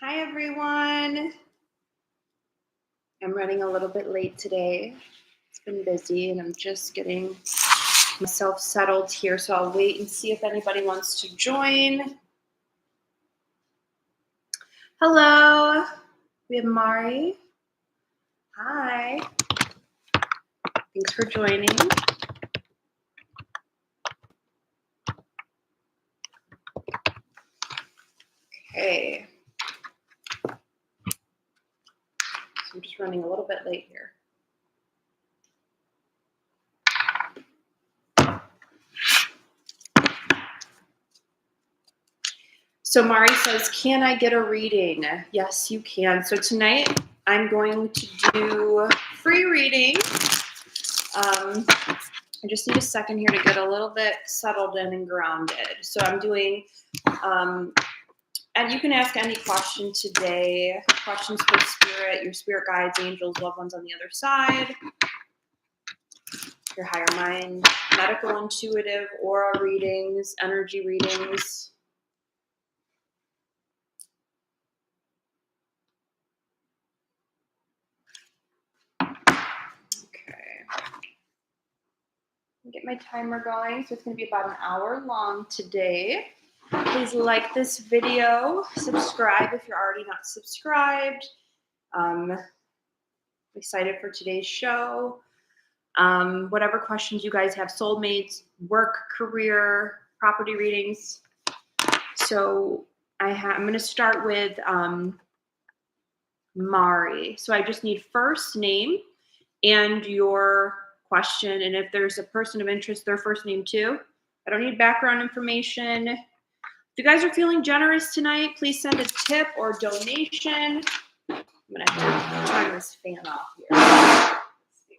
Hi, everyone. I'm running a little bit late today. It's been busy, and I'm just getting myself settled here, so I'll wait and see if anybody wants to join. Hello. We have Mari. Hi. Thanks for joining. Okay. So I'm just running a little bit late here. So Mari says, can I get a reading? Yes, you can. So tonight I'm going to do free reading. I just need a second here to get a little bit settled in and grounded. So I'm doing, and you can ask any question today, questions for spirit, your spirit guides, angels, loved ones on the other side, your higher mind, medical, intuitive, aura readings, energy readings. Get my timer going, so it's going to be about an hour long today. Please like this video, subscribe if you're already not subscribed. I'm excited for today's show. Whatever questions you guys have, soulmates, work, career, property readings. So I'm going to start with Mari. So I just need first name and your question, and if there's a person of interest, their first name too. I don't need background information. If you guys are feeling generous tonight, please send a tip or donation. I'm gonna have to turn this fan off here. Let's see.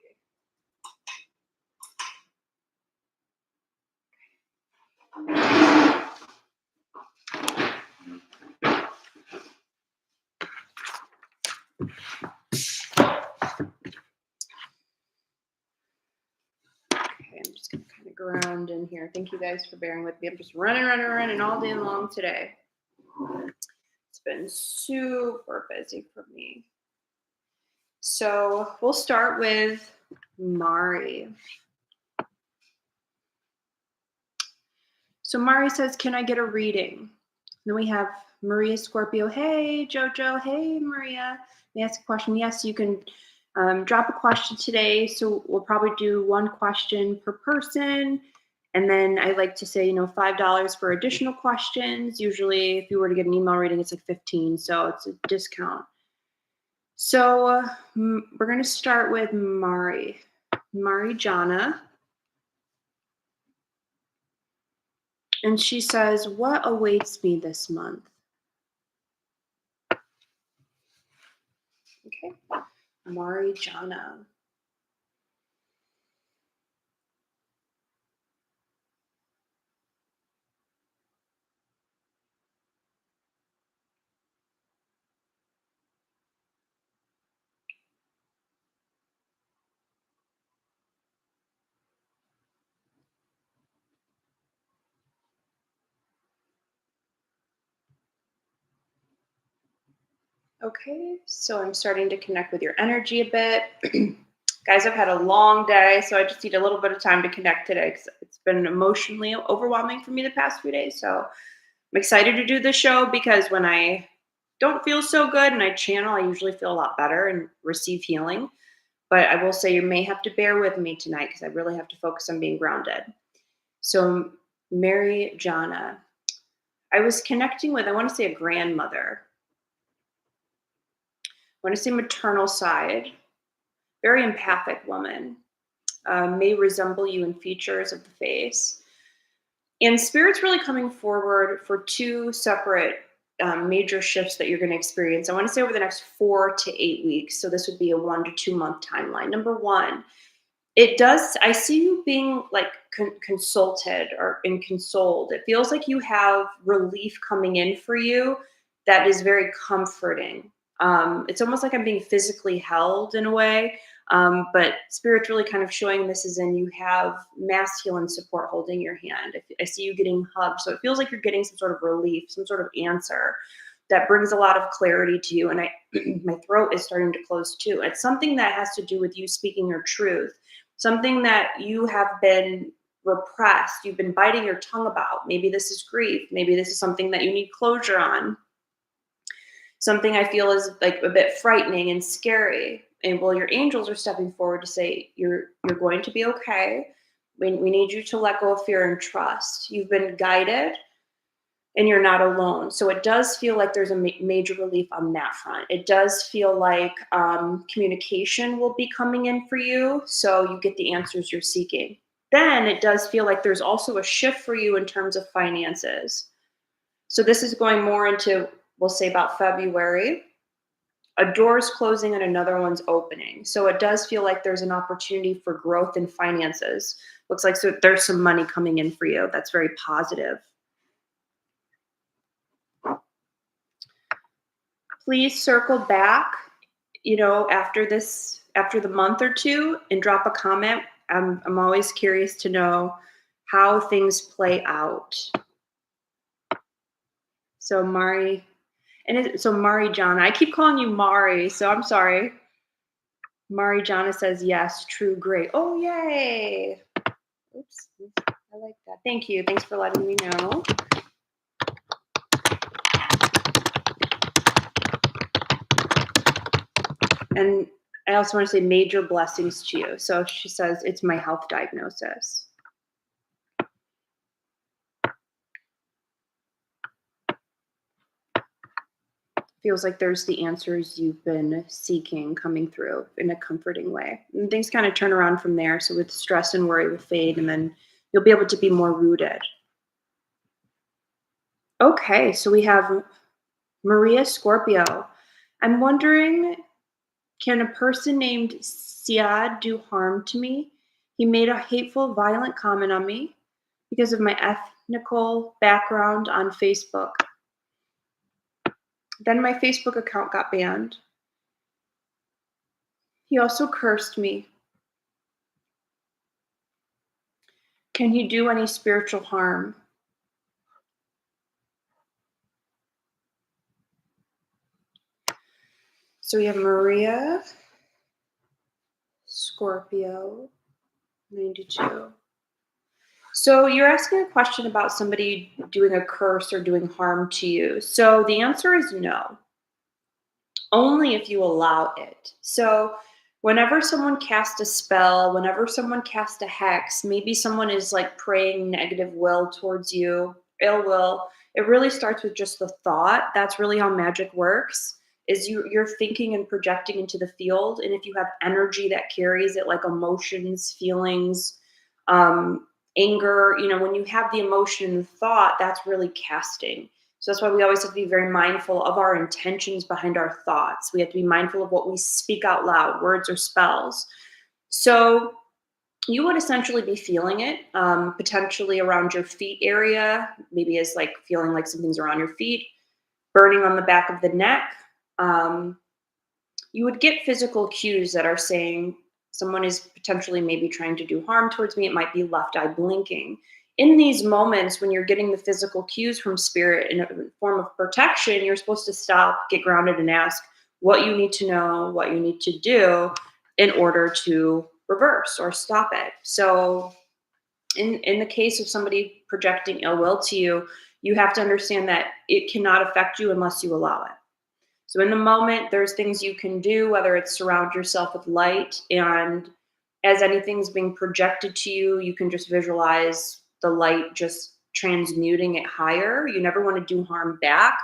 Okay, I'm just gonna kind of ground in here. Thank you guys for bearing with me. I'm just running all day long today. It's been super busy for me. So we'll start with Mari. So Mari says, can I get a reading? Then we have Maria Scorpio. Hey, Jojo. Hey, Maria. May I ask a question? Yes, you can drop a question today. So we'll probably do one question per person. And then I like to say, $5 for additional questions. Usually if you were to get an email reading, it's like $15. So it's a discount. So we're going to start with Mari. Jana. And she says, what awaits me this month? Okay. Mari Jana. Okay, so I'm starting to connect with your energy a bit. Guys, I've had a long day, so I just need a little bit of time to connect today because it's been emotionally overwhelming for me the past few days. So I'm excited to do the show because when I don't feel so good and I channel, I usually feel a lot better and receive healing. But I will say you may have to bear with me tonight because I really have to focus on being grounded. So Mari Jana, I was connecting with, I want to say, a grandmother. I want to say maternal side, very empathic woman, may resemble you in features of the face. And Spirit's really coming forward for two separate major shifts that you're going to experience. I want to say over the next 4 to 8 weeks. So this would be a 1 to 2 month timeline. Number one, I see you being like consulted or consoled. It feels like you have relief coming in for you that is very comforting. It's almost like I'm being physically held in a way. But Spirit's really kind of showing this as in you have masculine support holding your hand. I see you getting hugged. So it feels like you're getting some sort of relief, some sort of answer. that brings a lot of clarity to you. And I, my throat is starting to close too. It's something that has to do with you speaking your truth, something that you have been repressed, you've been biting your tongue about. Maybe this is grief. Maybe this is something that you need closure on. Something I feel is like a bit frightening and scary. And well, your angels are stepping forward to say, you're going to be okay. We need you to let go of fear and trust. You've been guided and you're not alone. So it does feel like there's a major relief on that front. It does feel like communication will be coming in for you, so you get the answers you're seeking. Then it does feel like there's also a shift for you in terms of finances. So this is going more into, we'll say, about February. A door's closing and another one's opening. So it does feel like there's an opportunity for growth in finances. Looks like so there's some money coming in for you. That's very positive. Please circle back, after the month or two, and drop a comment. I'm always curious to know how things play out. So Mari, so Mari Jana, I keep calling you Mari, so I'm sorry. Mari Jana says yes, true, great. Oh, yay. Oops, I like that. Thank you. Thanks for letting me know. And I also want to say major blessings to you. So she says, it's my health diagnosis. Feels like there's the answers you've been seeking coming through in a comforting way. And things kind of turn around from there. So with stress and worry will fade, and then you'll be able to be more rooted. Okay, so we have Maria Scorpio. I'm wondering, can a person named Siad do harm to me? He made a hateful, violent comment on me because of my ethnical background on Facebook. Then my Facebook account got banned. He also cursed me. Can he do any spiritual harm? So we have Maria, Scorpio, 92. So you're asking a question about somebody doing a curse or doing harm to you. So the answer is no, only if you allow it. So whenever someone casts a spell, whenever someone casts a hex, maybe someone is like praying negative will towards you, ill will, it really starts with just the thought. That's really how magic works. Is you're thinking and projecting into the field, and if you have energy that carries it, like emotions, feelings, anger, when you have the emotion and thought, that's really casting. So that's why we always have to be very mindful of our intentions behind our thoughts. We have to be mindful of what we speak out loud, words or spells. So you would essentially be feeling it, potentially around your feet area, maybe as like feeling like something's around your feet, burning on the back of the neck. You would get physical cues that are saying someone is potentially maybe trying to do harm towards me. It might be left eye blinking. In these moments, when you're getting the physical cues from spirit in a form of protection, you're supposed to stop, get grounded, and ask what you need to know, what you need to do in order to reverse or stop it. So in the case of somebody projecting ill will to you, you have to understand that it cannot affect you unless you allow it. So in the moment, there's things you can do, whether it's surround yourself with light, and as anything's being projected to you, you can just visualize the light just transmuting it higher. You never want to do harm back,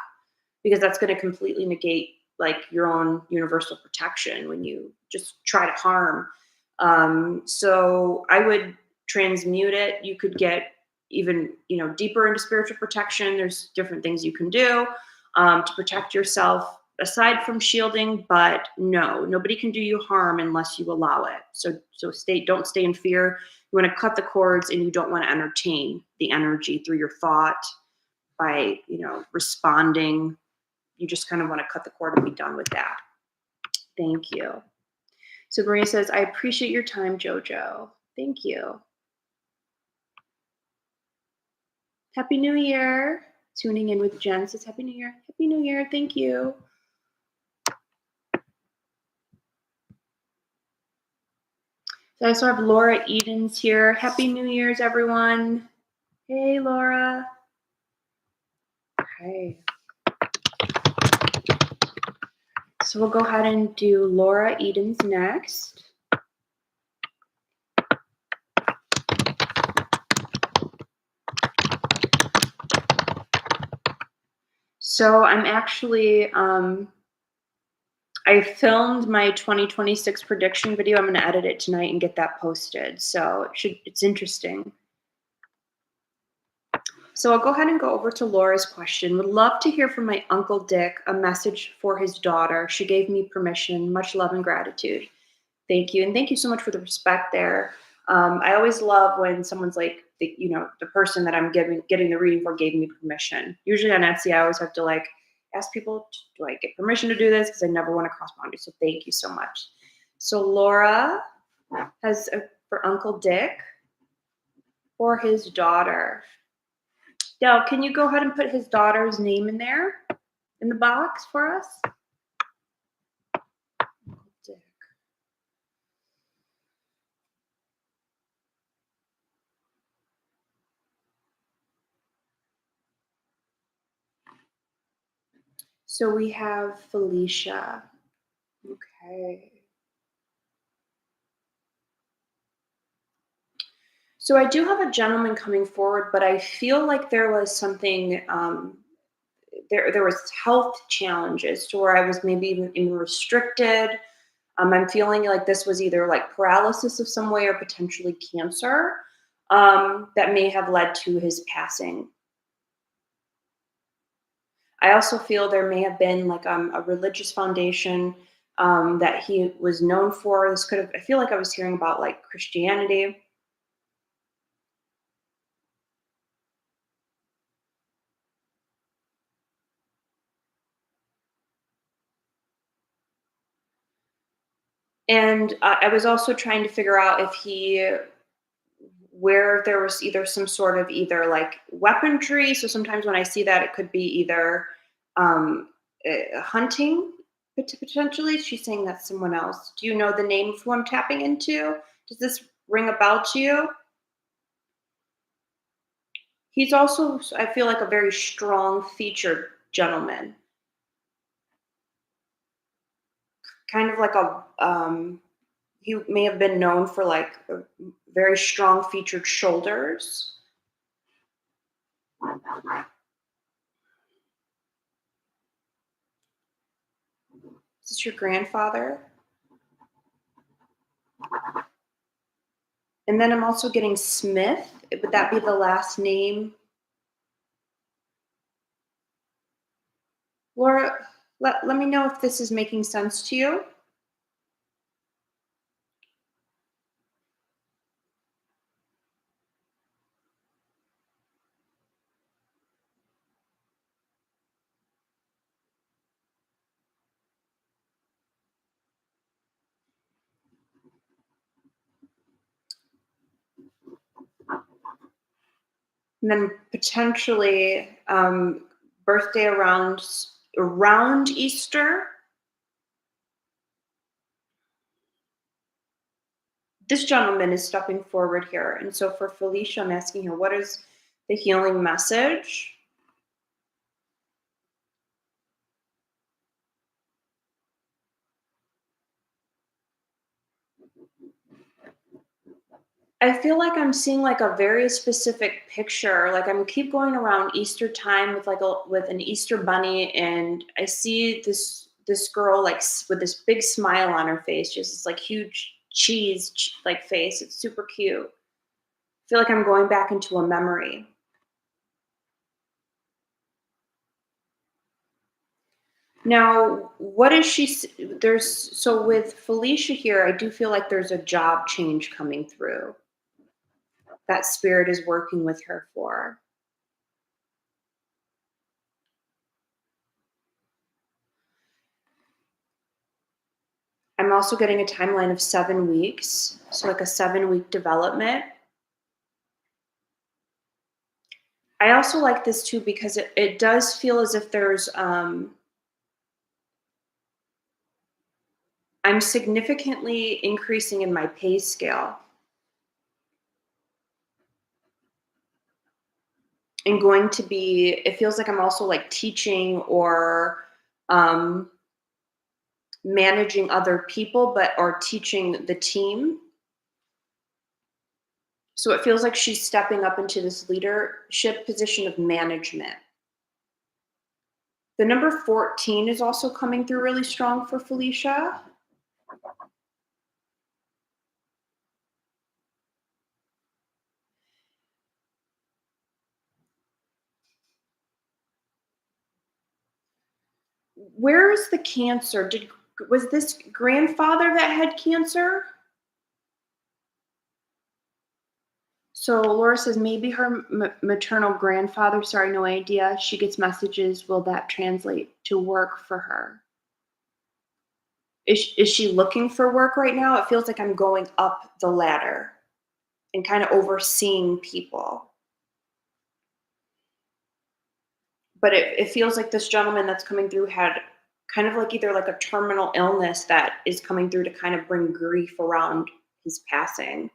because that's going to completely negate like your own universal protection when you just try to harm. So I would transmute it. You could get even, deeper into spiritual protection. There's different things you can do to protect yourself aside from shielding, but no, nobody can do you harm unless you allow it. So don't stay in fear. You want to cut the cords, and you don't want to entertain the energy through your thought by, responding. You just kind of want to cut the cord and be done with that. Thank you. So Maria says, I appreciate your time, Jojo. Thank you. Happy New Year. Tuning in with Jen says, Happy New Year. Happy New Year. Thank you. So I also have Laura Edens here. Happy New Year's, everyone. Hey, Laura. Okay. So we'll go ahead and do Laura Edens next. So I'm actually, I filmed my 2026 prediction video. I'm going to edit it tonight and get that posted. So it's interesting. So I'll go ahead and go over to Laura's question. Would love to hear from my Uncle Dick, a message for his daughter. She gave me permission. Much love and gratitude. Thank you. And thank you so much for the respect there. I always love when someone's like, the person that I'm getting the reading for gave me permission. Usually on Etsy, I always have to like ask people, do I get permission to do this? Because I never want to cross boundaries. So thank you so much. So Laura has for Uncle Dick for his daughter. Del, can you go ahead and put his daughter's name in there in the box for us? Dick. So we have Felicia. Okay. So I do have a gentleman coming forward, but I feel like there was something, there was health challenges to where I was maybe even restricted. I'm feeling like this was either like paralysis of some way or potentially cancer that may have led to his passing. I also feel there may have been like a religious foundation that he was known for. This could have, I feel like I was hearing about like Christianity. And I was also trying to figure out where there was either some sort of either like weaponry. So sometimes when I see that, it could be either um, hunting potentially. She's saying that's someone else. Do you know the name of who I'm tapping into? Does this ring a bell to you? He's also, I feel like, a very strong featured gentleman. Kind of like he may have been known for like very strong featured shoulders. Is this your grandfather? And then I'm also getting Smith. Would that be the last name? Laura, let me know if this is making sense to you. And then potentially birthday around Easter. This gentleman is stepping forward here. And so for Felicia, I'm asking her, what is the healing message? I feel like I'm seeing like a very specific picture. Like I'm keep going around Easter time with with an Easter bunny, and I see this girl like with this big smile on her face, just this like huge like face. It's super cute. I feel like I'm going back into a memory. Now, what is she? So with Felicia here, I do feel like there's a job change coming through that spirit is working with her for. I'm also getting a timeline of 7 weeks, so like a 7-week development. I also like this too because it does feel as if there's I'm significantly increasing in my pay scale and going to be it feels like I'm also like teaching or um managing other people but or teaching the team. So it feels like she's stepping up into this leadership position of management. The number 14 is also coming through really strong for Felicia. Where is the cancer? Was this grandfather that had cancer? So Laura says maybe her maternal grandfather. Sorry, no idea. She gets messages. Will that translate to work for her? Is she looking for work right now? It feels like I'm going up the ladder and kind of overseeing people. But it feels like this gentleman that's coming through had kind of like either like a terminal illness that is coming through to kind of bring grief around his passing.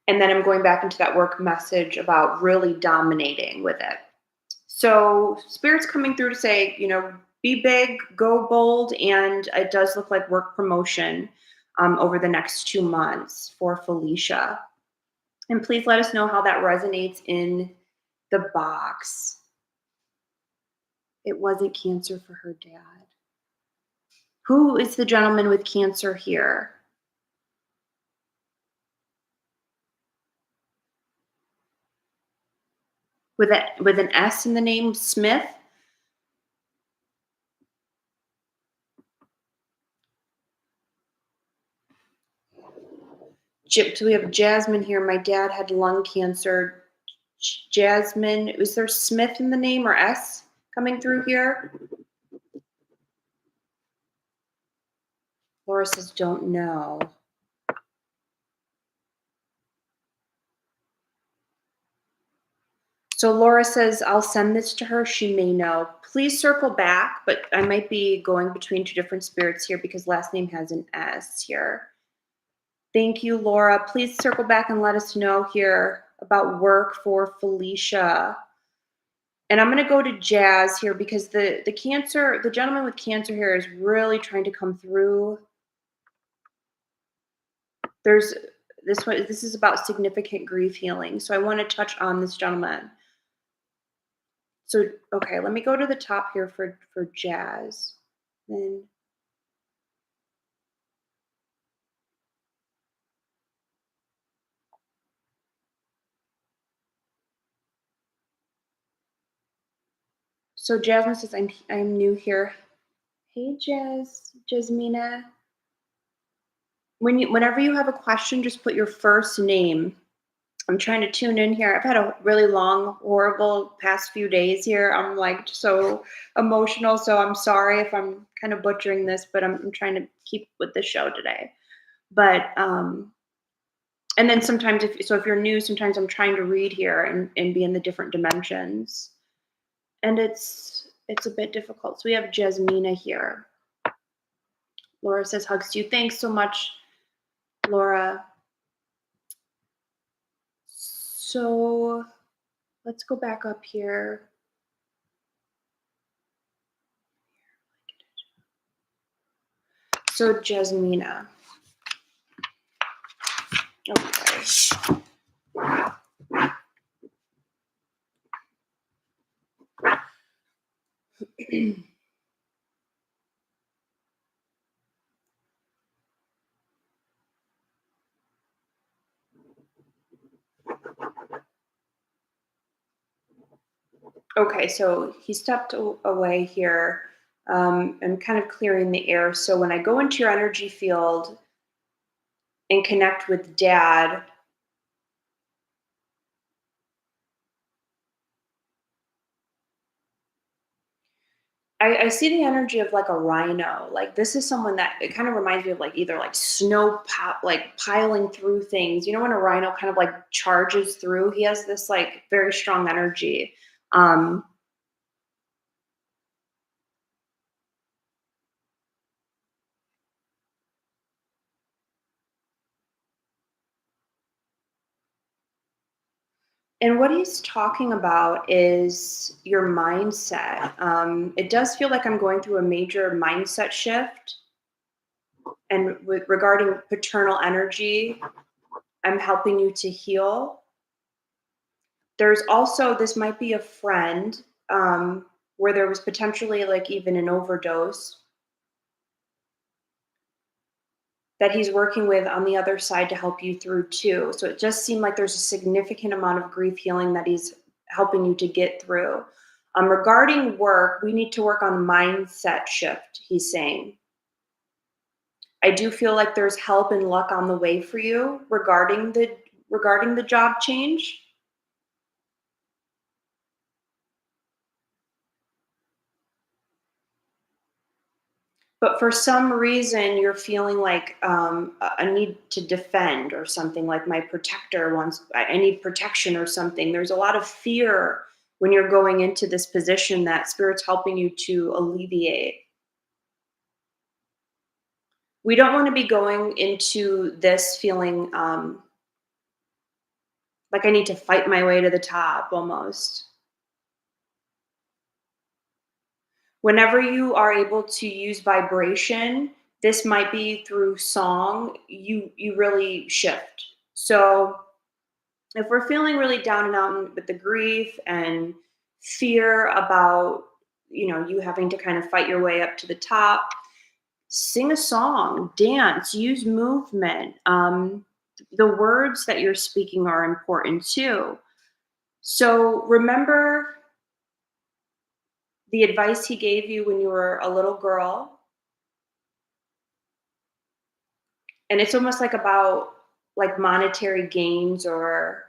And then I'm going back into that work message about really dominating with it. So spirit's coming through to say, be big, go bold, and it does look like work promotion over the next 2 months for Felicia. And please let us know how that resonates in the box. It wasn't cancer for her dad. Who is the gentleman with cancer here? With an S in the name, Smith? So we have Jasmine here. My dad had lung cancer. Jasmine, is there Smith in the name or S coming through here? Laura says, don't know. So Laura says, I'll send this to her. She may know. Please circle back, but I might be going between two different spirits here because last name has an S here. Thank you, Laura. Please circle back and let us know here about work for Felicia. And I'm going to go to Jazz here because the gentleman with cancer here is really trying to come through. There's this is about significant grief healing. So I want to touch on this gentleman. So, okay, let me go to the top here for Jazz. Then so Jasmine says I'm new here. Hey Jasmina. Whenever you have a question, just put your first name. I'm trying to tune in here. I've had a really long, horrible past few days here. I'm like so emotional. So I'm sorry if I'm kind of butchering this, but I'm trying to keep with the show today. But and then sometimes if you're new, sometimes I'm trying to read here and be in the different dimensions. And it's a bit difficult. So we have Jasmina here. Laura says hugs to you. Thanks so much, Laura. So let's go back up here. So Jasmina. Okay. Okay, so he stepped away here. I'm kind of clearing the air. So when I go into your energy field and connect with Dad, I see the energy of like a rhino. Like this is someone that it kind of reminds me of like either like snow pop, like piling through things. You know when a rhino kind of like charges through, he has this like very strong energy. Um, and what he's talking about is your mindset. It does feel like I'm going through a major mindset shift, and regarding paternal energy, I'm helping you to heal. There's also this might be a friend, where there was potentially like even an overdose that he's working with on the other side to help you through too. So it just seemed like there's a significant amount of grief healing that he's helping you to get through. Regarding work, we need to work on mindset shift, he's saying. I do feel like there's help and luck on the way for you regarding the job change. But for some reason, you're feeling like a need to defend or something. Like my protector wants, I need protection or something. There's a lot of fear when you're going into this position that spirit's helping you to alleviate. We don't want to be going into this feeling like I need to fight my way to the top almost. Whenever you are able to use vibration, this might be through song, you really shift. So if we're feeling really down and out with the grief and fear about, you having to kind of fight your way up to the top, sing a song, dance, use movement. The words that you're speaking are important too. So remember the advice he gave you when you were a little girl. And it's almost like about like monetary gains, or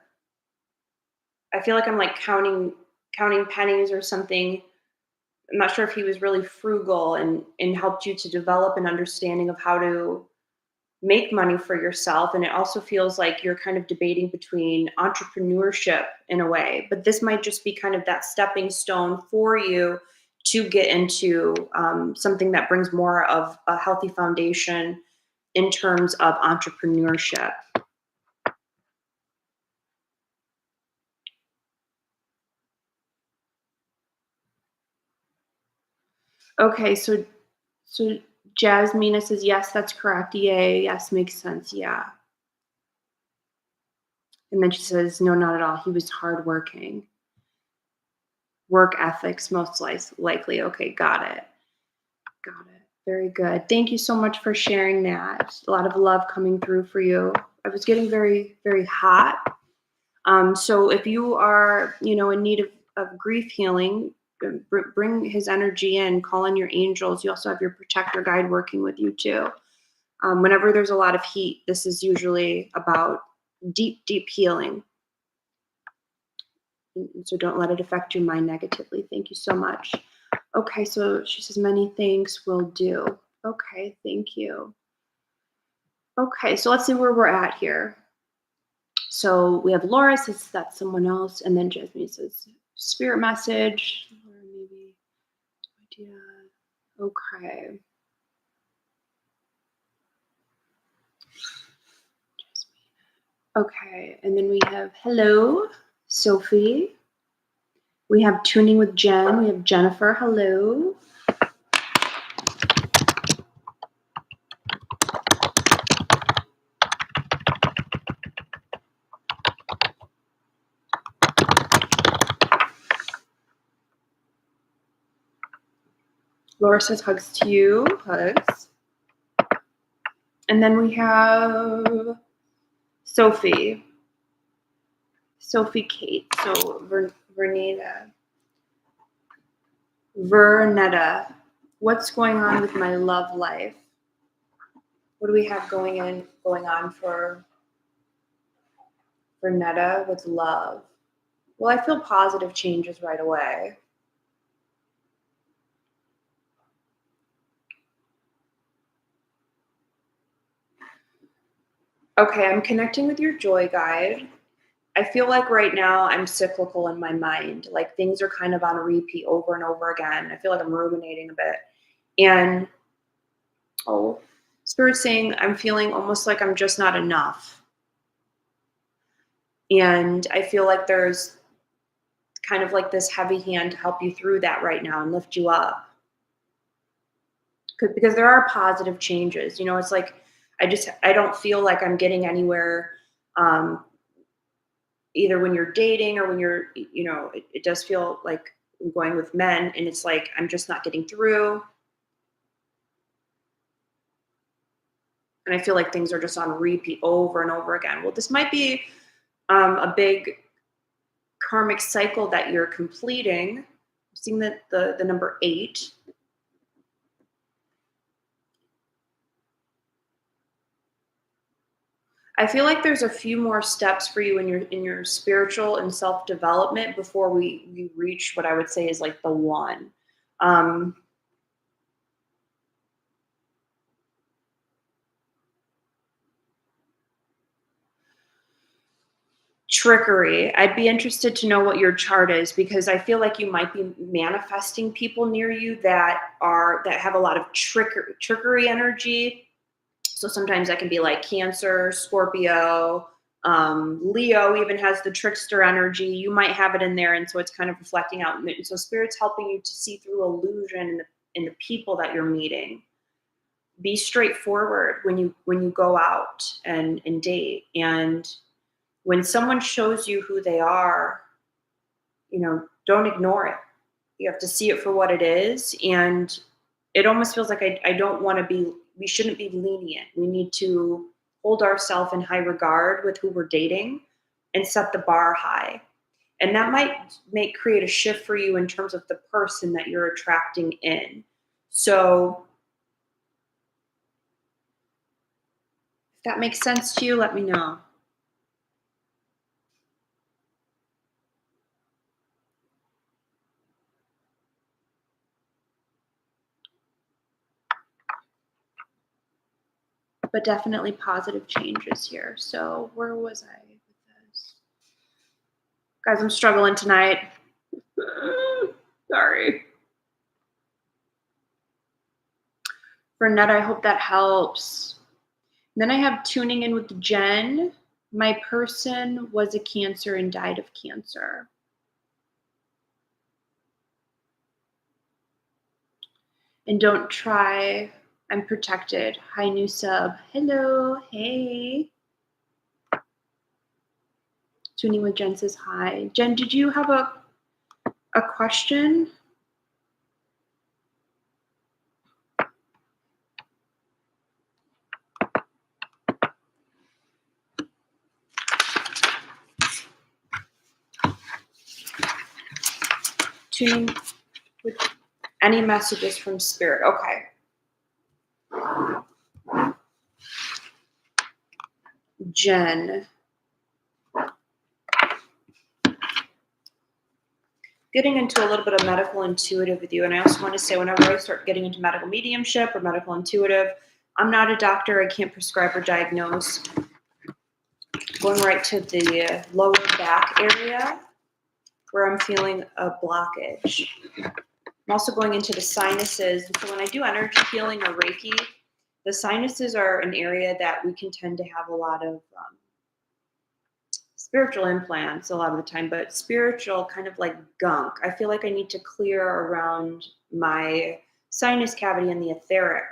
I feel like I'm like counting pennies or something. I'm not sure if he was really frugal and helped you to develop an understanding of how to make money for yourself. And it also feels like you're kind of debating between entrepreneurship in a way, but this might just be kind of that stepping stone for you to get into something that brings more of a healthy foundation in terms of entrepreneurship. Okay, so Jasmina says yes, that's correct. Yay, yes, makes sense. Yeah. And then she says, no, not at all. He was hardworking. Work ethics, most likely. Okay, got it. Got it. Very good. Thank you so much for sharing that. A lot of love coming through for you. I was getting very, very hot. So if you are, in need of grief healing, bring his energy in, call in your angels. You also have your protector guide working with you too. Whenever there's a lot of heat, this is usually about deep, deep healing. So don't let it affect your mind negatively. Thank you so much. Okay, so she says, many thanks, will do. Okay, thank you. Okay, so let's see where we're at here. So we have Laura says that's someone else, and then Jasmine says spirit message, or maybe idea. Okay. Okay, and then we have hello, Sophie. We have tuning with Jen. We have Jennifer. Hello. Laura says hugs to you. Hugs. And then we have Sophie. Sophie Kate. So Vernetta. What's going on with my love life? What do we have going on for Vernetta with love? Well, I feel positive changes right away. Okay, I'm connecting with your joy guide. I feel like right now I'm cyclical in my mind. Like things are kind of on repeat over and over again. I feel like I'm ruminating a bit. And oh, Spirit's saying I'm feeling almost like I'm just not enough. And I feel like there's kind of like this heavy hand to help you through that right now and lift you up. Because there are positive changes. You know, it's like I don't feel like I'm getting anywhere, um, either when you're dating or when you're, it does feel like I'm going with men, and it's like I'm just not getting through. And I feel like things are just on repeat over and over again. Well, this might be a big karmic cycle that you're completing. I'm seeing that the number 8. I feel like there's a few more steps for you in your spiritual and self development before we reach what I would say is like the one. Um, Trickery. I'd be interested to know what your chart is, because I feel like you might be manifesting people near you that have a lot of trickery energy. So sometimes that can be like Cancer, Scorpio, Leo even has the trickster energy. You might have it in there, and so it's kind of reflecting out. And so Spirit's helping you to see through illusion in the people that you're meeting. Be straightforward when you go out and date, and when someone shows you who they are, don't ignore it. You have to see it for what it is. And it almost feels like I don't want to be, we shouldn't be lenient. We need to hold ourselves in high regard with who we're dating and set the bar high. And that might create a shift for you in terms of the person that you're attracting in. So if that makes sense to you, let me know. But definitely positive changes here. So where was I with this? Guys, I'm struggling tonight. Sorry. Burnett, I hope that helps. Then I have tuning in with Jen. My person was a Cancer and died of cancer. And don't try. I'm protected. Hi, new sub. Hello. Hey. Tuning with Jen says hi. Jen, did you have a question? Tuning with any messages from Spirit. Okay. Jen. Getting into a little bit of medical intuitive with you. And I also want to say, whenever I start getting into medical mediumship or medical intuitive, I'm not a doctor. I can't prescribe or diagnose. Going right to the lower back area where I'm feeling a blockage. I'm also going into the sinuses. And so when I do energy healing or Reiki, the sinuses are an area that we can tend to have a lot of spiritual implants a lot of the time, but spiritual kind of like gunk. I feel like I need to clear around my sinus cavity and the etheric.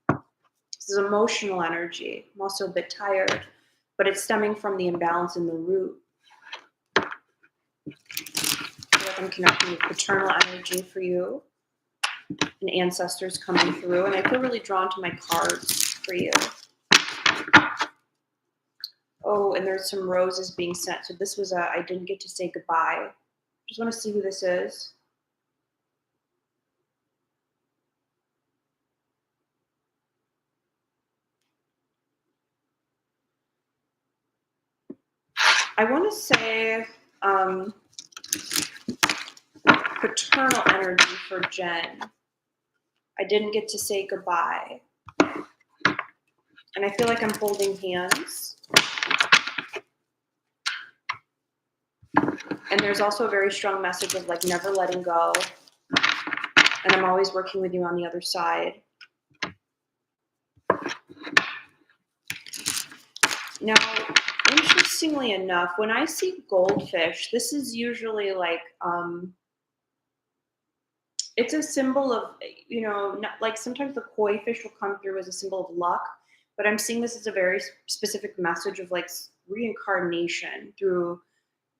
This is emotional energy. I'm also a bit tired, but it's stemming from the imbalance in the root. I feel like I'm connecting with paternal energy for you and ancestors coming through, and I feel really drawn to my cards for you. Oh, and there's some roses being sent. So this was I didn't get to say goodbye. Just want to see who this is. I want to say paternal energy for Jen. I didn't get to say goodbye. And I feel like I'm holding hands. And there's also a very strong message of like never letting go. And I'm always working with you on the other side. Now, interestingly enough, when I see goldfish, this is usually like, it's a symbol of, not, like sometimes the koi fish will come through as a symbol of luck, but I'm seeing this as a very specific message of like reincarnation through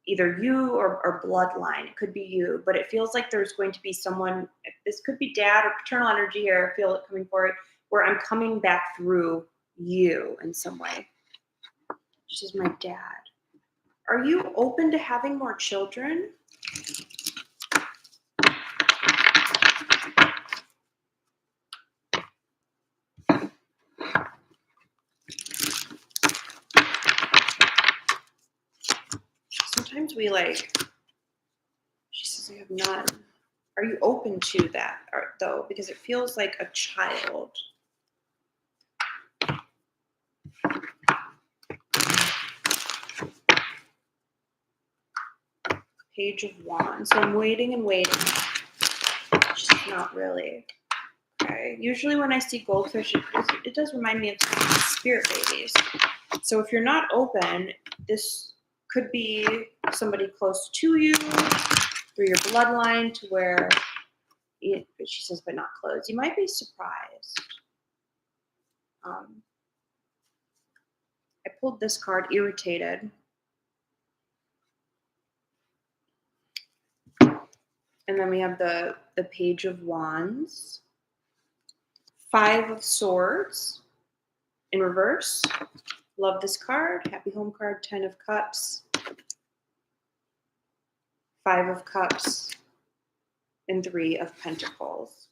either you or bloodline. It could be you, but it feels like there's going to be someone, this could be dad or paternal energy here, I feel it coming forward, where I'm coming back through you in some way. This is my dad. Are you open to having more children? Sometimes we like, she says, I have none. Are you open to that, though? Because it feels like a child. Page of Wands. So I'm waiting and waiting. Just not really. Okay. Usually when I see goldfish, it does remind me of spirit babies. So if you're not open, this could be somebody close to you through your bloodline to where, she says, but not close. You might be surprised. I pulled this card, Irritated. And then we have the Page of Wands, 5 of Swords in reverse. Love this card. Happy home card, 10 of Cups, 5 of Cups, and 3 of Pentacles.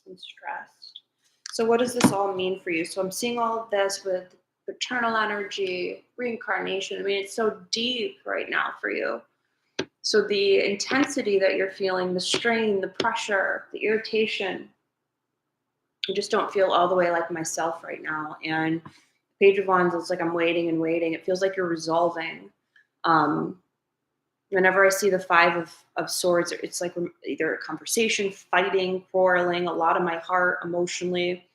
I'm stressed. So what does this all mean for you? So I'm seeing all of this with paternal energy, reincarnation. I mean, it's so deep right now for you. So the intensity that you're feeling, the strain, the pressure, the irritation, I just don't feel all the way like myself right now. And Page of Wands, it's like I'm waiting and waiting. It feels like you're resolving. Whenever I see the 5 of Swords, it's like either a conversation, fighting, quarreling, a lot of my heart emotionally.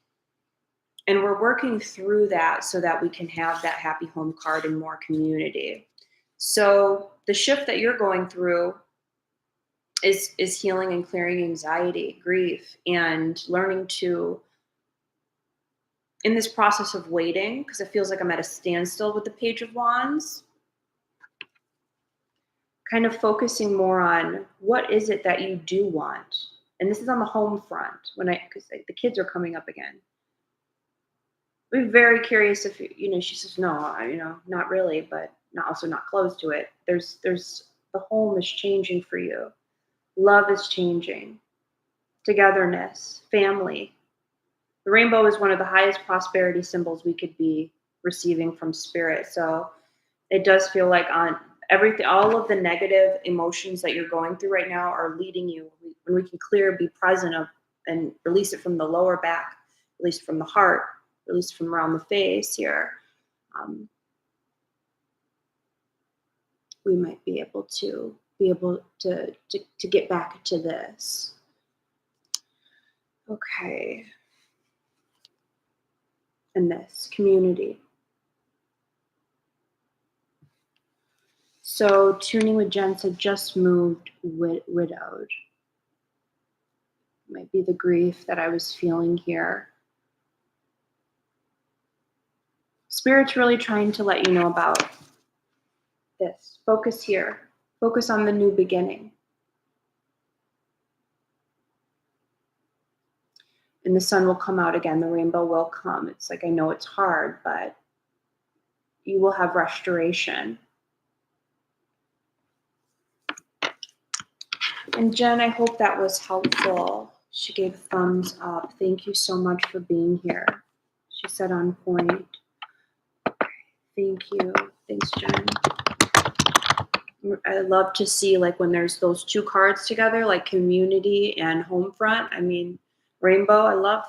And we're working through that so that we can have that happy home card and more community. So the shift that you're going through is healing and clearing anxiety, grief, and learning to, in this process of waiting, because it feels like I'm at a standstill with the Page of Wands, kind of focusing more on what is it that you do want. And this is on the home front, because the kids are coming up again. We're very curious if, she says, no, not really, but also not close to it. There's the home is changing for you. Love is changing. Togetherness, family. The rainbow is one of the highest prosperity symbols we could be receiving from spirit. So it does feel like on everything, all of the negative emotions that you're going through right now are leading you. When we can be present of, and release it from the lower back, release from the heart, release from around the face here, we might be able to get back to this. Okay. And this community. So tuning with Jen said, just moved widowed. Might be the grief that I was feeling here. Spirit's really trying to let you know about this. Focus here. Focus on the new beginning. And the sun will come out again. The rainbow will come. It's like, I know it's hard, but you will have restoration. And Jen, I hope that was helpful. She gave a thumbs up. Thank you so much for being here. She said on point. Thank you. Thanks, Jen. I love to see like when there's those 2 cards together, like community and home front. I mean, rainbow, I love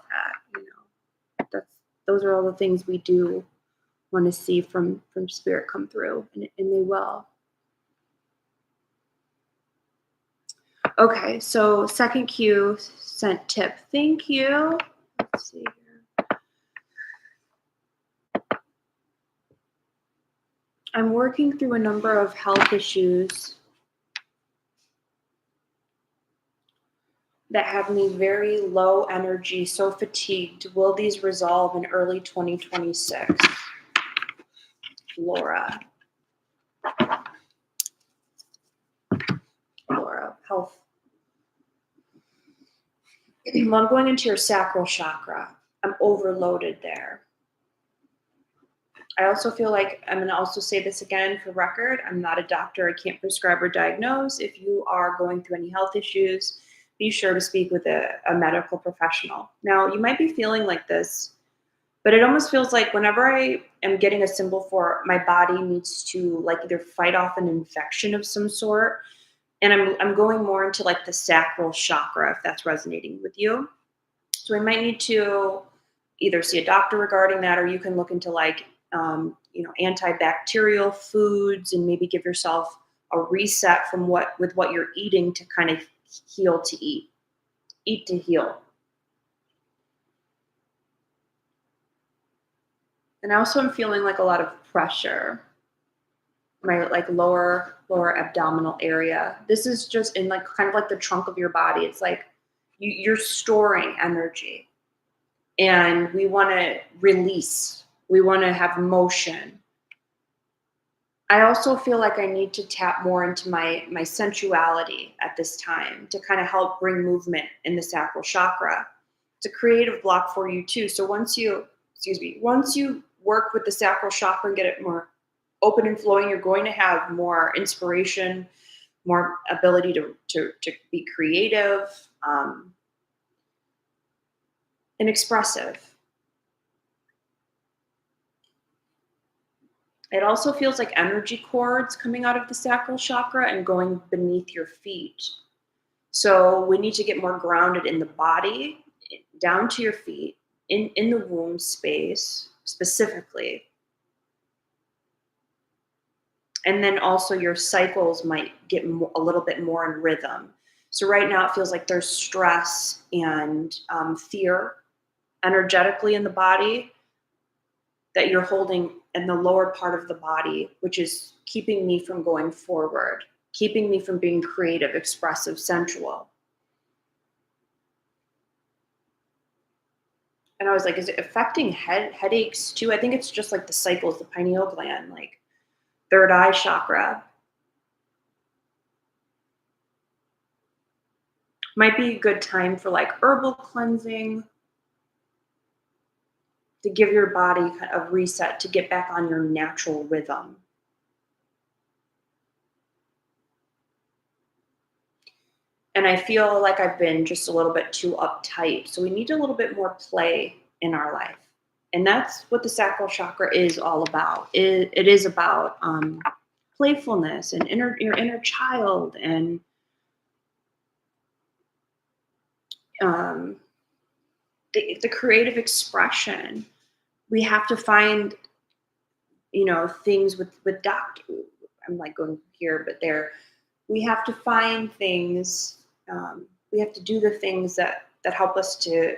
that. those are all the things we do want to see from spirit come through, and they will. Okay, so second cue sent tip. Thank you. Let's see here. I'm working through a number of health issues that have me very low energy, so fatigued. Will these resolve in early 2026? Laura, health. Well, I'm going into your sacral chakra. I'm overloaded there. I also feel like, I'm going to also say this again for record, I'm not a doctor. I can't prescribe or diagnose. If you are going through any health issues, be sure to speak with a medical professional. Now, you might be feeling like this, but it almost feels like whenever I am getting a symbol for my body needs to like either fight off an infection of some sort, and I'm going more into like the sacral chakra, if that's resonating with you. So I might need to either see a doctor regarding that, or you can look into like, antibacterial foods and maybe give yourself a reset from what you're eating to kind of heal to eat to heal. And I also am feeling like a lot of pressure, my like lower abdominal area. This is just in like kind of like the trunk of your body. It's like you're storing energy, and we want to release. We want to have motion. I also feel like I need to tap more into my sensuality at this time to kind of help bring movement in the sacral chakra. It's a creative block for you too. So once you work with the sacral chakra and get it more open and flowing, you're going to have more inspiration, more ability to be creative, and expressive. It also feels like energy cords coming out of the sacral chakra and going beneath your feet. So we need to get more grounded in the body, down to your feet, in the womb space specifically. And then also your cycles might get a little bit more in rhythm. So right now it feels like there's stress and fear energetically in the body that you're holding in the lower part of the body, which is keeping me from going forward, keeping me from being creative, expressive, sensual. And I was like, is it affecting headaches too? I think it's just like the cycles, the pineal gland, like third eye chakra. Might be a good time for like herbal cleansing, to give your body kind of a reset, to get back on your natural rhythm. And I feel like I've been just a little bit too uptight. So we need a little bit more play in our life. And that's what the sacral chakra is all about. It is about playfulness and your inner child, and the creative expression. We have to find, things with doctor. I'm like going here, but there. We have to find things. We have to do the things that help us to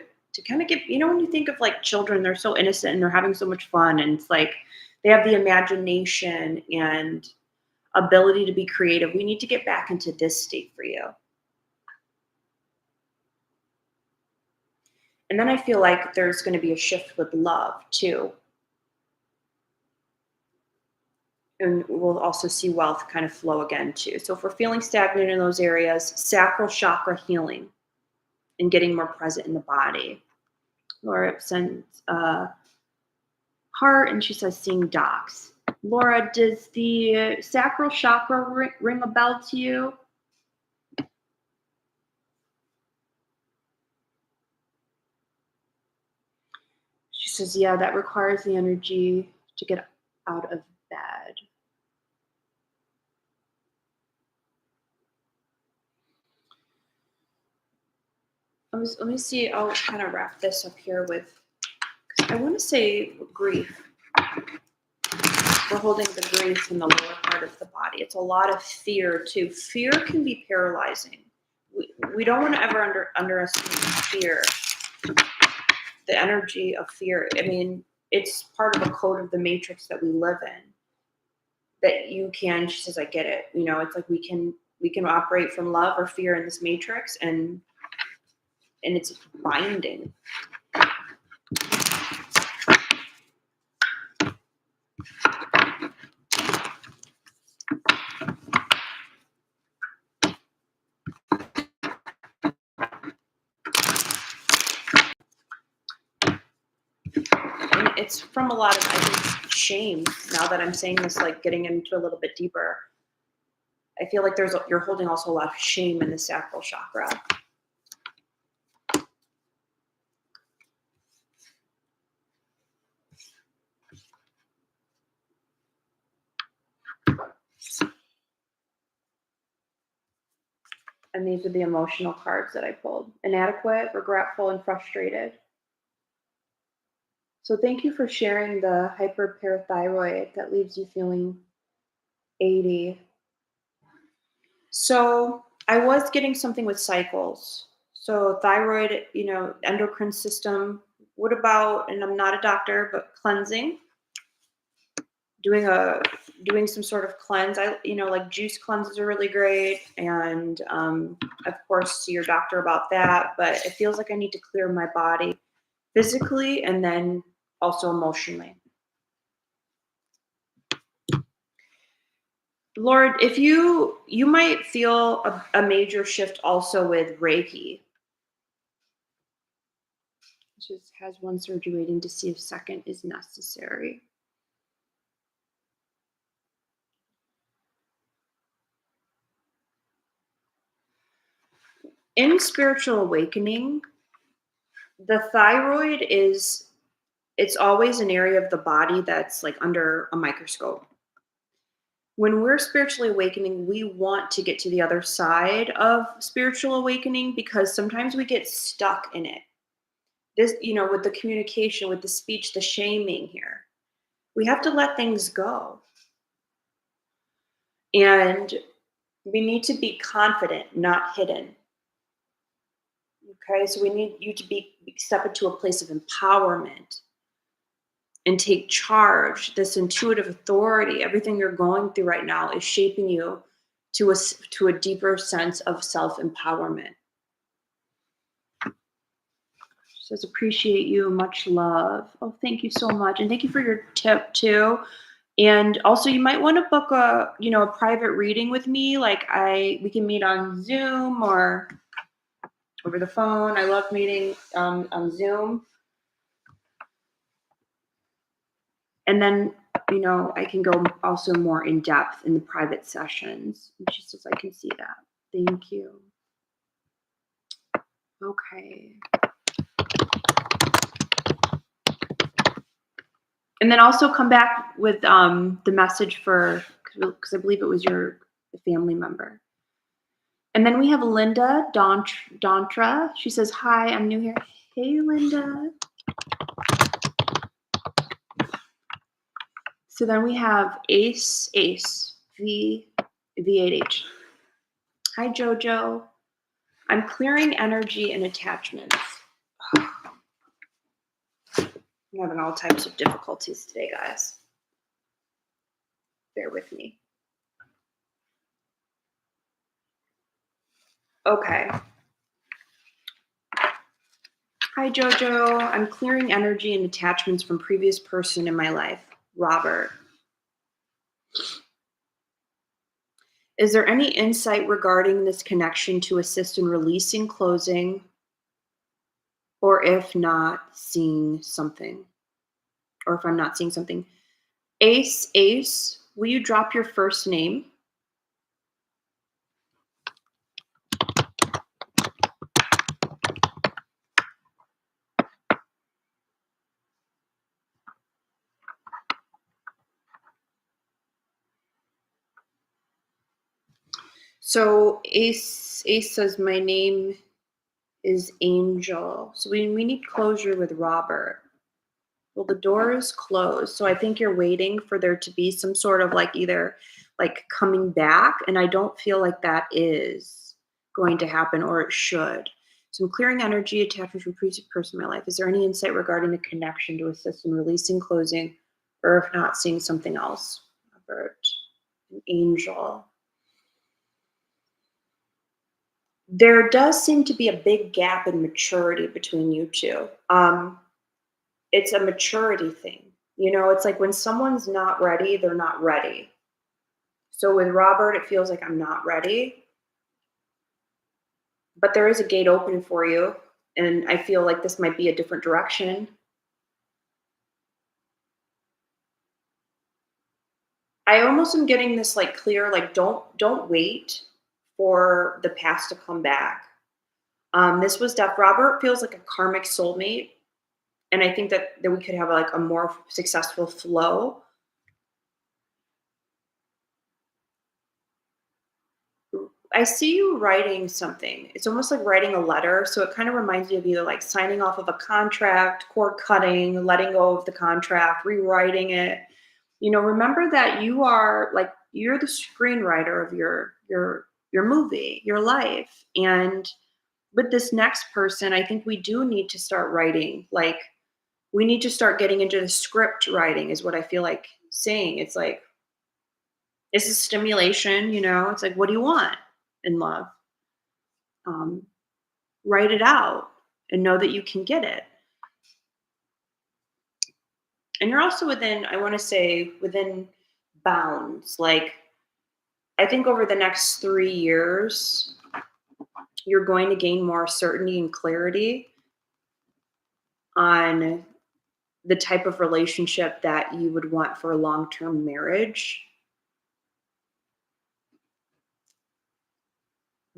kind of get. When you think of like children, they're so innocent and they're having so much fun, and it's like they have the imagination and ability to be creative. We need to get back into this state for you. And then I feel like there's going to be a shift with love too. And we'll also see wealth kind of flow again too. So if we're feeling stagnant in those areas, sacral chakra healing and getting more present in the body. Laura sends heart, and she says seeing docs. Laura, does the sacral chakra ring a bell to you? She says, yeah, that requires the energy to get out of bed. Let me see. I'll kind of wrap this up here with, because I want to say grief. We're holding the grief in the lower part of the body. It's a lot of fear too. Fear can be paralyzing. We don't want to ever underestimate fear. The energy of fear. I mean, it's part of a code of the matrix that we live in. That you can, she says, I get it. You know, it's like we can operate from love or fear in this matrix, and it's binding. And it's from a lot of, I think, shame. Now that I'm saying this, like getting into a little bit deeper, I feel like you're holding also a lot of shame in the sacral chakra. And these are the emotional cards that I pulled. Inadequate, regretful, and frustrated. So thank you for sharing the hyperparathyroid that leaves you feeling 80. So I was getting something with cycles. So thyroid, endocrine system. What about, and I'm not a doctor, but cleansing? Doing some sort of cleanse. Like juice cleanses are really great. And of course, see your doctor about that. But it feels like I need to clear my body physically and then also emotionally. Lord, if you might feel a major shift also with Reiki. Just has one surgery waiting to see if second is necessary. In spiritual awakening, the thyroid it's always an area of the body that's like under a microscope. When we're spiritually awakening, we want to get to the other side of spiritual awakening because sometimes we get stuck in it. This, with the communication, with the speech, the shaming here, we have to let things go. And we need to be confident, not hidden. Okay, so we need you to step into a place of empowerment and take charge. This intuitive authority, everything you're going through right now is shaping you to a deeper sense of self-empowerment. Says, appreciate you, much love. Oh, thank you so much. And thank you for your tip too. And also you might want to book a private reading with me. Like we can meet on Zoom or over the phone. I love meeting on Zoom. And then, I can go also more in depth in the private sessions. And she says, I can see that. Thank you. Okay. And then also come back with the message because I believe it was your family member. And then we have Linda Dontra. She says, hi, I'm new here. Hey, Linda. So then we have Ace, V8H. Hi, Jojo. I'm clearing energy and attachments. I'm having all types of difficulties today, guys. Bear with me. Okay. Hi, Jojo. I'm clearing energy and attachments from previous person in my life. Robert. Is there any insight regarding this connection to assist in releasing closing, or if not seeing something, or if I'm not seeing something? Ace, will you drop your first name? So Ace says, my name is Angel. So we need closure with Robert. Well, the door is closed. So I think you're waiting for there to be some sort of like either like coming back. And I don't feel like that is going to happen or it should. So I'm clearing energy attachment from previous person in my life. Is there any insight regarding the connection to assist in releasing, closing, or if not, seeing something else? Robert, an angel. There does seem to be a big gap in maturity between you two. It's a maturity thing. You know, it's like when someone's not ready, they're not ready. So with Robert, it feels like I'm not ready, but there is a gate open for you. And I feel like this might be a different direction. I almost am getting this like clear, like don't wait for the past to come back. This was Def Robert feels like a karmic soulmate. And I think that we could have like a more successful flow. I see you writing something. It's almost like writing a letter. So it kind of reminds me of either like signing off of a contract, cord cutting, letting go of the contract, rewriting it. You know, remember that you are like you're the screenwriter of your movie, your life. And with this next person, I think we do need to start writing. Like we need to start getting into the script writing is what I feel like saying. It's like this is stimulation, you know. It's like what do you want in love? um, Write it out and know that you can get it. And you're also within, I want to say, within bounds. Like, I think over the next 3 years, you're going to gain more certainty and clarity on the type of relationship that you would want for a long term marriage.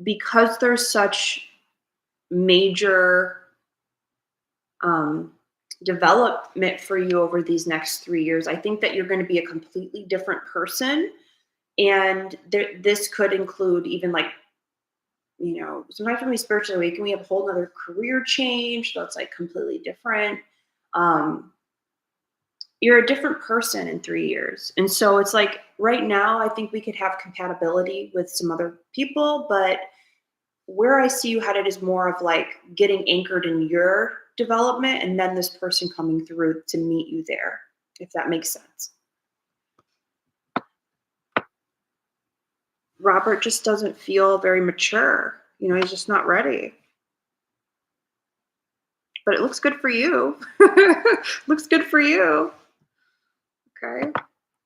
Because there's such major um, development for you over these next 3 years. I think that you're going to be a completely different person. And this could include even like, you know, sometimes when we spiritually awaken, we have a whole other career change that's like completely different. Um, you're a different person in 3 years. And so it's like right now, I think we could have compatibility with some other people, but where I see you headed is more of like getting anchored in your development and then this person coming through to meet you there, if that makes sense. Robert just doesn't feel very mature. You know, he's just not ready. But it looks good for you. Looks good for you. Okay.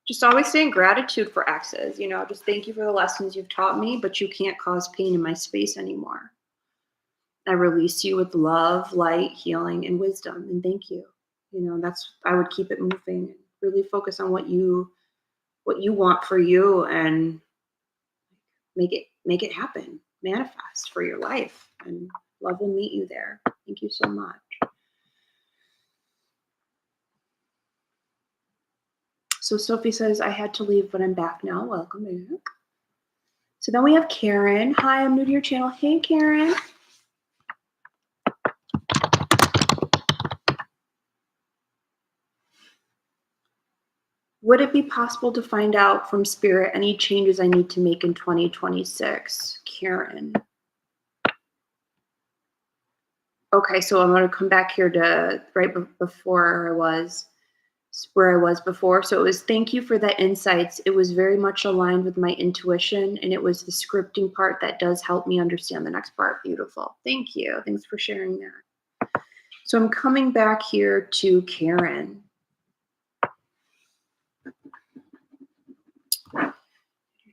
Just always stay in gratitude for exes. You know, just thank you for the lessons you've taught me, but you can't cause pain in my space anymore. I release you with love, light, healing, and wisdom. And thank you. You know, that's I would keep it moving. Really focus on what you want for you and make it happen. Manifest for your life. And love will meet you there. Thank you so much. So Sophie says, I had to leave, but I'm back now. Welcome back. So then we have Karen. Hi, I'm new to your channel. Hey, Karen. Would it be possible to find out from Spirit any changes I need to make in 2026? Karen. Okay, so I'm going to come back here to right before where I was before. So it was thank you for the insights. It was very much aligned with my intuition, and it was the scripting part that does help me understand the next part. Beautiful. Thank you. Thanks for sharing that. So I'm coming back here to Karen.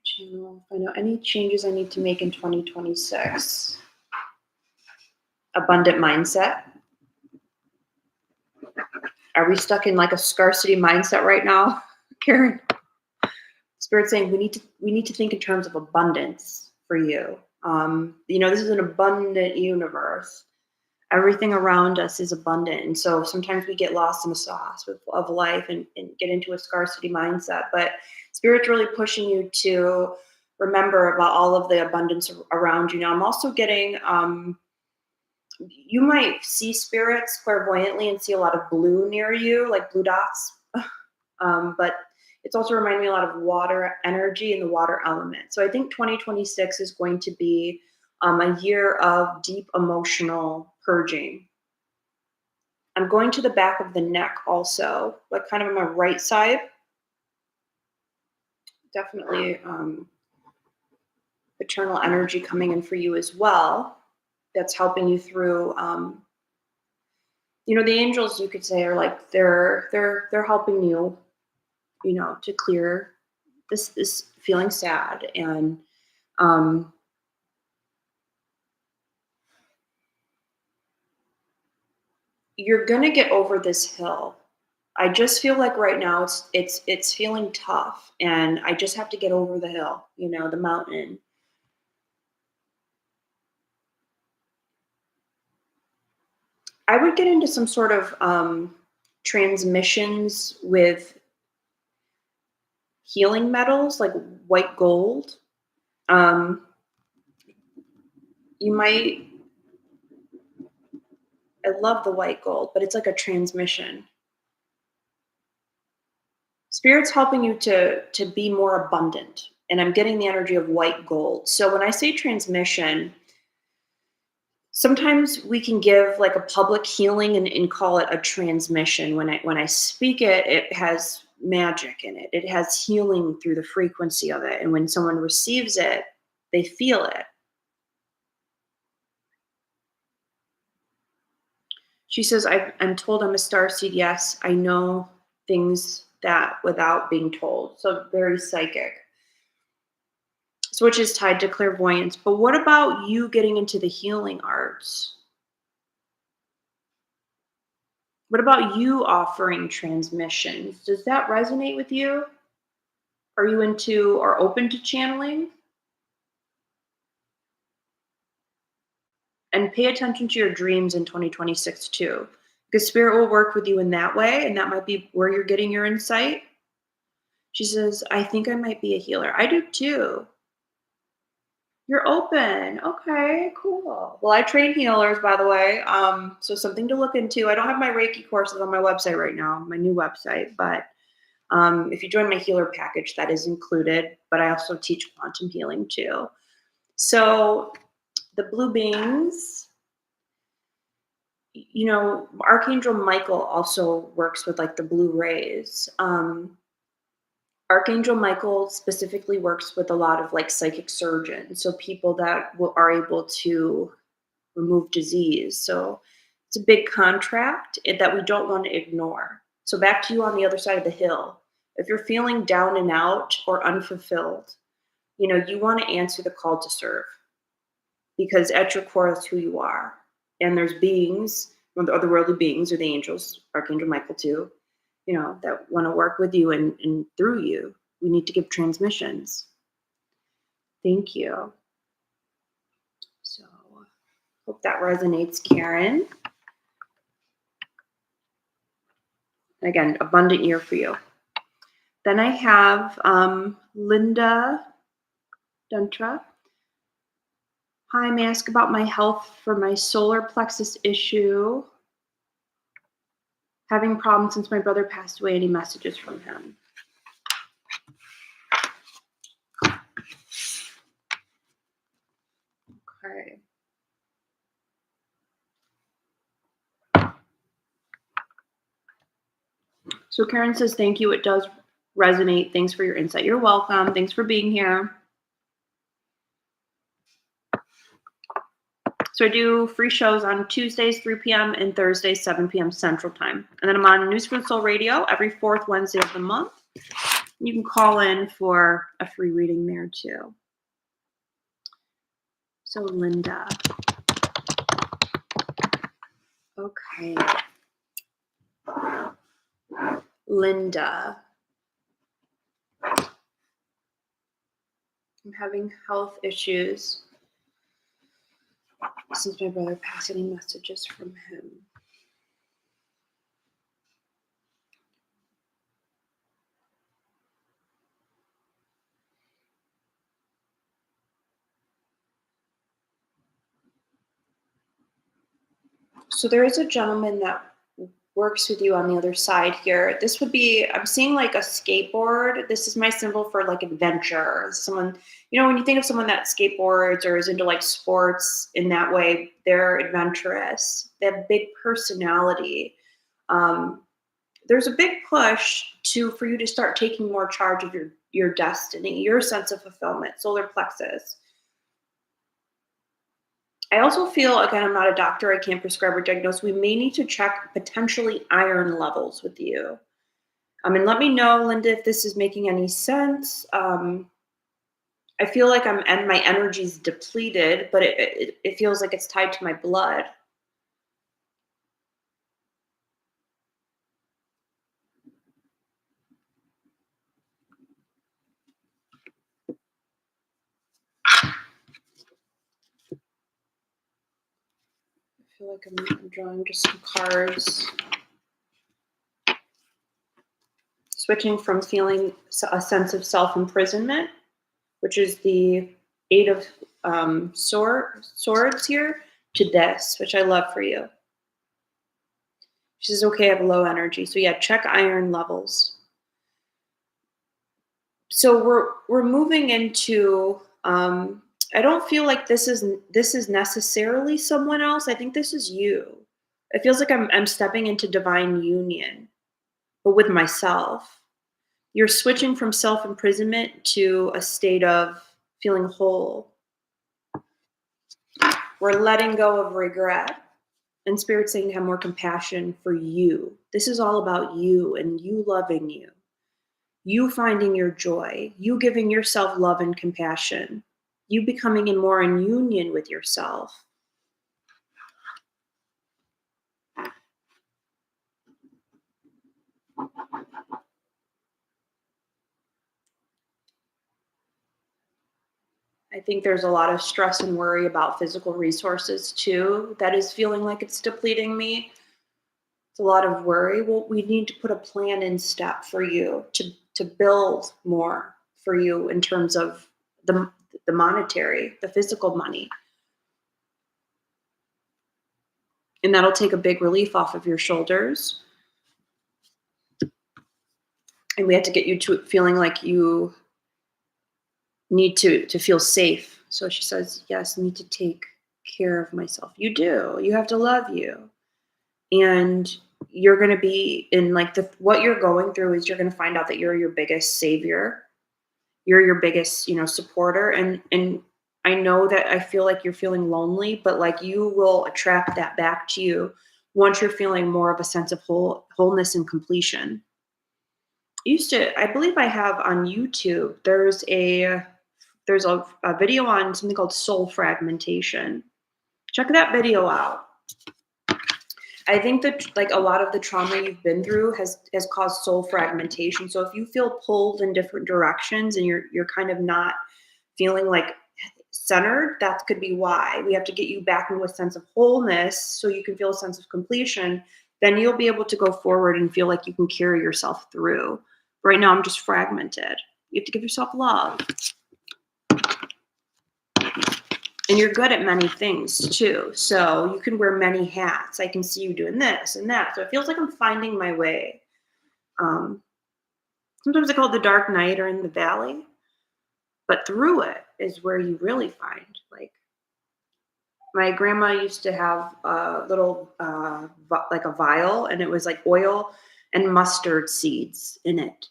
Channel. Find out any changes I need to make in 2026. Abundant mindset. Are we stuck in like a scarcity mindset right now, Karen? Spirit saying we need to think in terms of abundance for you. You know, this is an abundant universe. Everything around us is abundant, and so sometimes we get lost in the sauce of life and get into a scarcity mindset. But Spirit's really pushing you to remember about all of the abundance around you. Now, I'm also getting You might see spirits clairvoyantly and see a lot of blue near you, like blue dots. But it's also reminding me a lot of water energy and the water element. So I think 2026 is going to be a year of deep emotional purging. I'm going to the back of the neck also, like kind of on my right side. Definitely paternal energy coming in for you as well. That's helping you through. The angels, you could say, are like they're helping you, to clear this feeling sad, and um, you're gonna get over this hill. I just feel like right now it's feeling tough, and I just have to get over the hill, the mountain. I would get into some sort of transmissions with healing metals like white gold. Um, you might, I love the white gold, but it's like a transmission. Spirit's helping you to be more abundant, and I'm getting the energy of white gold. So when I say transmission, sometimes we can give like a public healing and call it a transmission. When I speak it, it has magic in it. It has healing through the frequency of it. And when someone receives it, they feel it. She says, I'm told I'm a starseed. Yes, I know things that without being told. So very psychic. So which is tied to clairvoyance. But what about you getting into the healing arts? What about you offering transmissions? Does that resonate with you? Are you into or open to channeling? And pay attention to your dreams in 2026 too, because spirit will work with you in that way, and that might be where you're getting your insight. She says, I think I might be a healer. I do too. You're open. Okay, cool. Well, I train healers, by the way. So something to look into. I don't have my Reiki courses on my website right now, my new website, but if you join my healer package, that is included. But I also teach quantum healing too. So the blue beings, Archangel Michael also works with like the blue rays. Archangel Michael specifically works with a lot of like psychic surgeons, so people that are able to remove disease. So it's a big contract that we don't want to ignore. So back to you on the other side of the hill. If you're feeling down and out or unfulfilled, you want to answer the call to serve, because at your core, that's who you are. And there's beings, or the otherworldly beings, or the angels, Archangel Michael too, that want to work with you and through you. We need to give transmissions. Thank you. So, hope that resonates, Karen. Again, abundant year for you. Then I have Linda Duntra. Hi, may I ask about my health for my solar plexus issue? Having problems since my brother passed away. Any messages from him? Okay. So Karen says, thank you. It does resonate. Thanks for your insight. You're welcome. Thanks for being here. So I do free shows on Tuesdays, 3 p.m. and Thursdays, 7 p.m. Central Time. And then I'm on News for the Soul Radio every fourth Wednesday of the month. You can call in for a free reading there too. So Linda. Okay. Linda. I'm having health issues since my brother passed. Any messages from him? So there is a gentleman that works with you on the other side here. This would be, I'm seeing like a skateboard. This is my symbol for like adventure. Someone, when you think of someone that skateboards or is into like sports in that way, they're adventurous. They have big personality. There's a big push for you to start taking more charge of your destiny, your sense of fulfillment, solar plexus. I also feel, again, I'm not a doctor, I can't prescribe or diagnose. We may need to check potentially iron levels with you. And let me know, Linda, if this is making any sense. I feel like my energy's depleted, but it feels like it's tied to my blood. I feel like I'm drawing just some cards. Switching from feeling a sense of self-imprisonment, which is the Eight of Swords here, to this, which I love for you. She says, okay, I have low energy. So yeah, check iron levels. So we're moving into, I don't feel like this is necessarily someone else. I think this is you. It feels like I'm stepping into divine union, but with myself. You're switching from self-imprisonment to a state of feeling whole. We're letting go of regret. And Spirit's saying to have more compassion for you. This is all about you and you loving you. You finding your joy. You giving yourself love and compassion. You becoming more in union with yourself. I think there's a lot of stress and worry about physical resources too. That is feeling like it's depleting me. It's a lot of worry. Well, we need to put a plan in step for you to build more for you in terms of the monetary, the physical money. And that'll take a big relief off of your shoulders. And we have to get you to feeling like you need to feel safe. So she says, yes, I need to take care of myself. You do. You have to love you. And you're going to be in like what you're going through is you're going to find out that you're your biggest savior. You're your biggest, supporter. And I know that I feel like you're feeling lonely, but like you will attract that back to you once you're feeling more of a sense of wholeness and completion. I believe I have on YouTube, there's a video on something called soul fragmentation. Check that video out. I think that like a lot of the trauma you've been through has caused soul fragmentation. So if you feel pulled in different directions and you're kind of not feeling like centered, that could be why. We have to get you back into a sense of wholeness so you can feel a sense of completion. Then you'll be able to go forward and feel like you can carry yourself through. Right now, I'm just fragmented. You have to give yourself love. And you're good at many things too. So you can wear many hats. I can see you doing this and that. So it feels like I'm finding my way. Sometimes I call it the dark night or in the valley. But through it is where you really find, like, my grandma used to have a little, like a vial, and it was like oil and mustard seeds in it.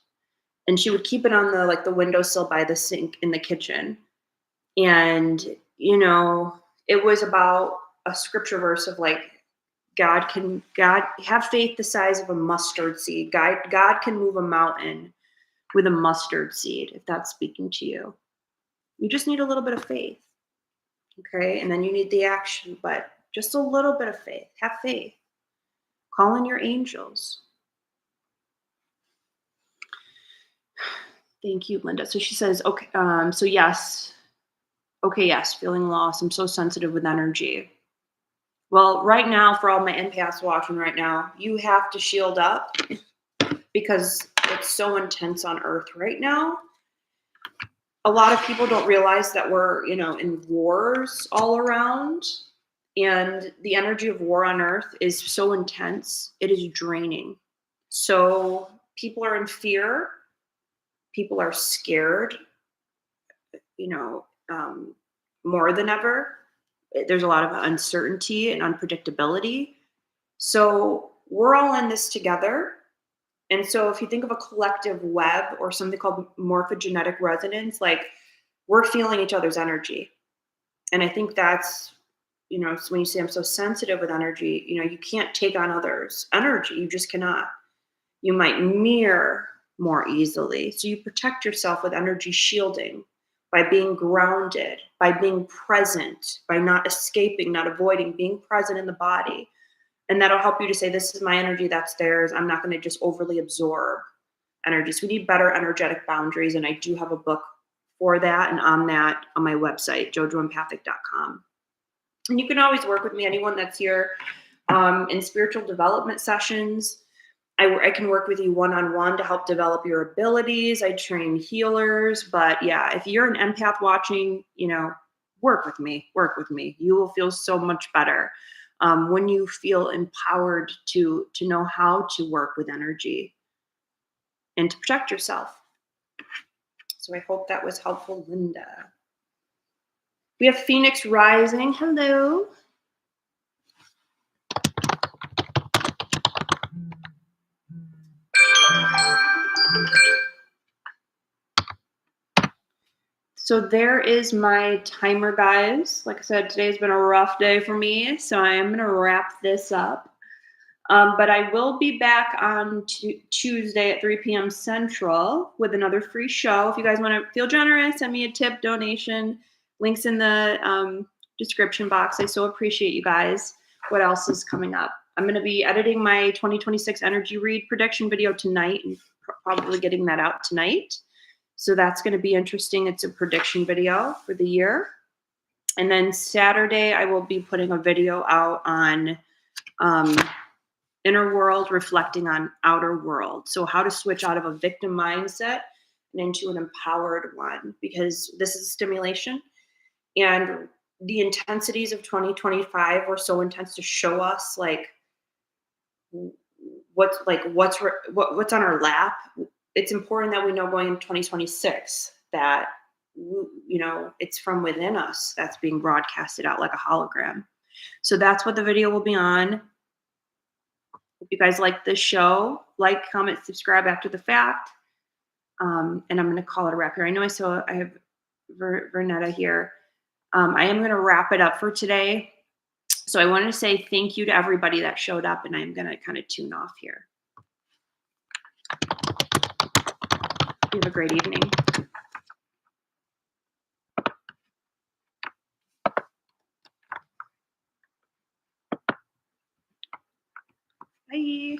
And she would keep it on the windowsill by the sink in the kitchen. And, it was about a scripture verse of like, God have faith the size of a mustard seed. God can move a mountain with a mustard seed, if that's speaking to you. You just need a little bit of faith. Okay. And then you need the action, but just a little bit of faith. Have faith. Call in your angels. Thank you, Linda. So she says, okay, so yes. Okay, yes, feeling lost. I'm so sensitive with energy. Well, right now, for all my empaths watching right now, you have to shield up because it's so intense on Earth right now. A lot of people don't realize that we're, in wars all around. And the energy of war on earth is so intense, it is draining. So people are in fear, people are scared, you know, more than ever. There's a lot of uncertainty and unpredictability. So we're all in this together. And so if you think of a collective web or something called morphogenetic resonance, like we're feeling each other's energy. And I think that's, when you say I'm so sensitive with energy, you can't take on others' energy. You just cannot. You might mirror more easily. So you protect yourself with energy shielding by being grounded, by being present, by not escaping, not avoiding, being present in the body. And that'll help you to say, this is my energy, that's theirs. I'm not going to just overly absorb energy. So we need better energetic boundaries. And I do have a book for that and on that on my website, jojoempathic.com. And you can always work with me, anyone that's here in spiritual development sessions. I can work with you one-on-one to help develop your abilities. I train healers. But yeah, if you're an empath watching, work with me. You will feel so much better when you feel empowered to know how to work with energy and to protect yourself. So I hope that was helpful, Linda. We have Phoenix Rising. Hello. So there is my timer, guys. Like I said, today's been a rough day for me, so I am going to wrap this up. But I will be back on Tuesday at 3 p.m. Central with another free show. If you guys want to feel generous, send me a tip, donation. Links in the description box. I so appreciate you guys. What else is coming up? I'm going to be editing my 2026 energy read prediction video tonight and probably getting that out tonight. So that's going to be interesting. It's a prediction video for the year. And then Saturday, I will be putting a video out on inner world reflecting on outer world. So how to switch out of a victim mindset and into an empowered one, because this is stimulation. And the intensities of 2025 were so intense to show us what's on our lap. It's important that we know going into 2026 that it's from within us that's being broadcasted out like a hologram. So that's what the video will be on. If you guys like this show, like, comment, subscribe after the fact. And I'm going to call it a wrap here. I know I have Vernetta here. I am going to wrap it up for today. So I wanted to say thank you to everybody that showed up, and I'm going to kind of tune off here. You have a great evening. Bye.